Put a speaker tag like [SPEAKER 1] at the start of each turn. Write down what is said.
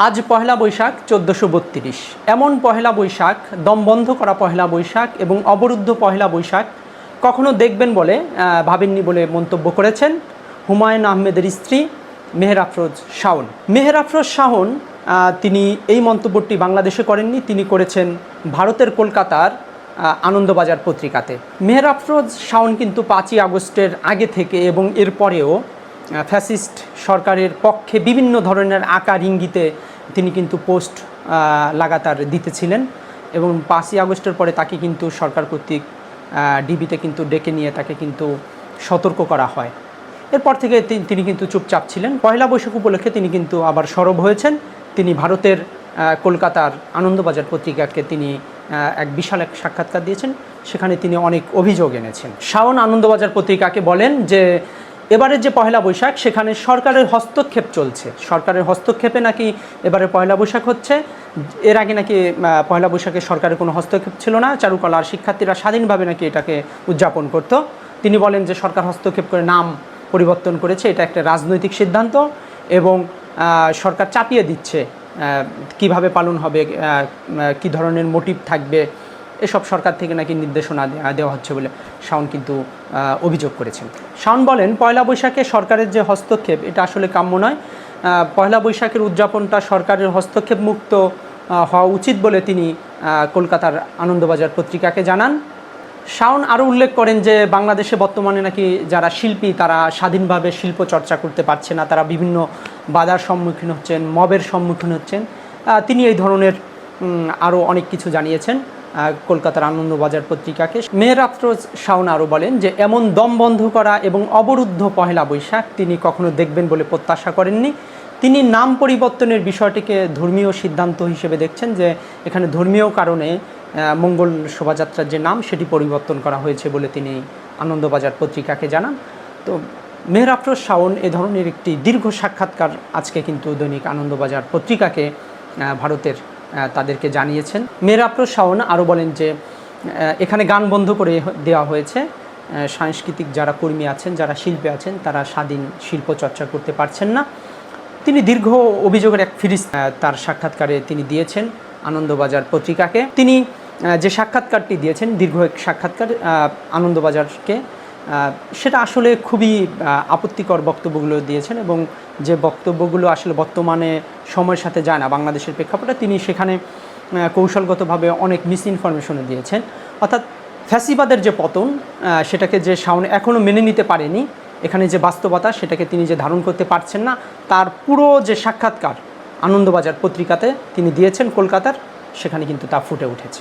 [SPEAKER 1] আজ পহেলা বৈশাখ ১৪৩২। এমন পহেলা বৈশাখ, দম বন্ধ করা পহেলা বৈশাখ এবং অবরুদ্ধ পহেলা বৈশাখ কখনো দেখবেন বলে ভাবেননি বলে মন্তব্য করেছেন হুমায়ুন আহমেদের স্ত্রী মেহের আফরোজ শাওন। মেহের আফরোজ শাওন তিনি এই মন্তব্যটি বাংলাদেশে করেননি, তিনি করেছেন ভারতের কলকাতার আনন্দবাজার পত্রিকাতে। মেহের আফরোজ শাওন কিন্তু ৫ই আগস্টের আগে থেকে এবং এরপরেও ফ্যাসিস্ট সরকারের পক্ষে বিভিন্ন ধরনের আকার ইঙ্গিতে তিনি কিন্তু পোস্ট লাগাতার দিতেছিলেন এবং ৫ই আগস্টের পরে তাকে কিন্তু সরকার কর্তৃক ডিবিতে কিন্তু ডেকে নিয়ে তাকে কিন্তু সতর্ক করা হয়। এরপর থেকে তিনি কিন্তু চুপচাপ ছিলেন। পয়লা বৈশাখ উপলক্ষে তিনি কিন্তু আবার সরব হয়েছেন। তিনি ভারতের কলকাতার আনন্দবাজার পত্রিকাকে তিনি এক বিশাল এক সাক্ষাৎকার দিয়েছেন, সেখানে তিনি অনেক অভিযোগ এনেছেন। শাওন আনন্দবাজার পত্রিকাকে বলেন যে এবারের যে পয়লা বৈশাখ সেখানে সরকারের হস্তক্ষেপ চলছে, সরকারের হস্তক্ষেপে নাকি এবারে পয়লা বৈশাখ হচ্ছে। এর আগে নাকি পয়লা বৈশাখে সরকারের কোনো হস্তক্ষেপ ছিল না, চারুকলার শিক্ষার্থীরা স্বাধীনভাবে নাকি এটাকে উদযাপন করত। তিনি বলেন যে সরকার হস্তক্ষেপ করে নাম পরিবর্তন করেছে, এটা একটা রাজনৈতিক সিদ্ধান্ত এবং সরকার চাপিয়ে দিচ্ছে কিভাবে পালন হবে, কি ধরনের মোটিভ থাকবে, এসব সরকার থেকে নাকি নির্দেশনা দেওয়া হচ্ছে বলে শাওন কিন্তু অভিযোগ করেছেন। শাওন বলেন পয়লা বৈশাখে সরকারের যে হস্তক্ষেপ এটা আসলে কাম্য নয়। পয়লা বৈশাখের উদযাপনটা সরকারের হস্তক্ষেপ মুক্ত হওয়া উচিত বলে তিনি কলকাতার আনন্দবাজার পত্রিকাকে জানান। শাওন আরও উল্লেখ করেন যে বাংলাদেশে বর্তমানে নাকি যারা শিল্পী তারা স্বাধীনভাবে শিল্প চর্চা করতে পারছে না, তারা বিভিন্ন বাধার সম্মুখীন হচ্ছেন, মবের সম্মুখীন হচ্ছেন। তিনি এই ধরনের আরও অনেক কিছু জানিয়েছেন কলকাতার আনন্দবাজার পত্রিকাকে। মেহের আফরোজ শাওন আরও বলেন যে এমন দম বন্ধ করা এবং অবরুদ্ধ পহেলা বৈশাখ তিনি কখনো দেখবেন বলে প্রত্যাশা করেননি। তিনি নাম পরিবর্তনের বিষয়টিকে ধর্মীয় সিদ্ধান্ত হিসেবে দেখছেন, যে এখানে ধর্মীয় কারণে মঙ্গল শোভাযাত্রার যে নাম সেটি পরিবর্তন করা হয়েছে বলে তিনি আনন্দবাজার পত্রিকাকে জানান। তো মেহের আফরোজ শাওন এ ধরনের একটি দীর্ঘ সাক্ষাৎকার আজকে কিন্তু দৈনিক আনন্দবাজার পত্রিকাকে ভারতের তাদেরকে জানিয়েছেন। মেহের আফরোজ শাওন আরও বলেন যে এখানে গান বন্ধ করে দেওয়া হয়েছে, সাংস্কৃতিক যারা কর্মী আছেন, যারা শিল্পী আছেন, তারা স্বাধীন শিল্প চর্চা করতে পারছেন না। তিনি দীর্ঘ অভিযোগের এক ফিরিস্ত তার সাক্ষাৎকারে তিনি দিয়েছেন আনন্দবাজার পত্রিকাকে। তিনি যে সাক্ষাৎকারটি দিয়েছেন, দীর্ঘ এক সাক্ষাৎকার আনন্দবাজারকে, সেটা আসলে খুবই আপত্তিকর বক্তব্যগুলো দিয়েছেন এবং যে বক্তব্যগুলো আসলে বর্তমানে সময়ের সাথে যায় না বাংলাদেশের প্রেক্ষাপটে, তিনি সেখানে কৌশলগতভাবে অনেক মিস ইনফরমেশনও দিয়েছেন। অর্থাৎ ফ্যাসিবাদের যে পতন সেটাকে যে শাওন এখনও মেনে নিতে পারেনি, এখানে যে বাস্তবতা সেটাকে তিনি যে ধারণ করতে পারছেন না, তার পুরো যে সাক্ষাৎকার আনন্দবাজার পত্রিকাতে তিনি দিয়েছেন কলকাতার, সেখানে কিন্তু তা ফুটে উঠেছে।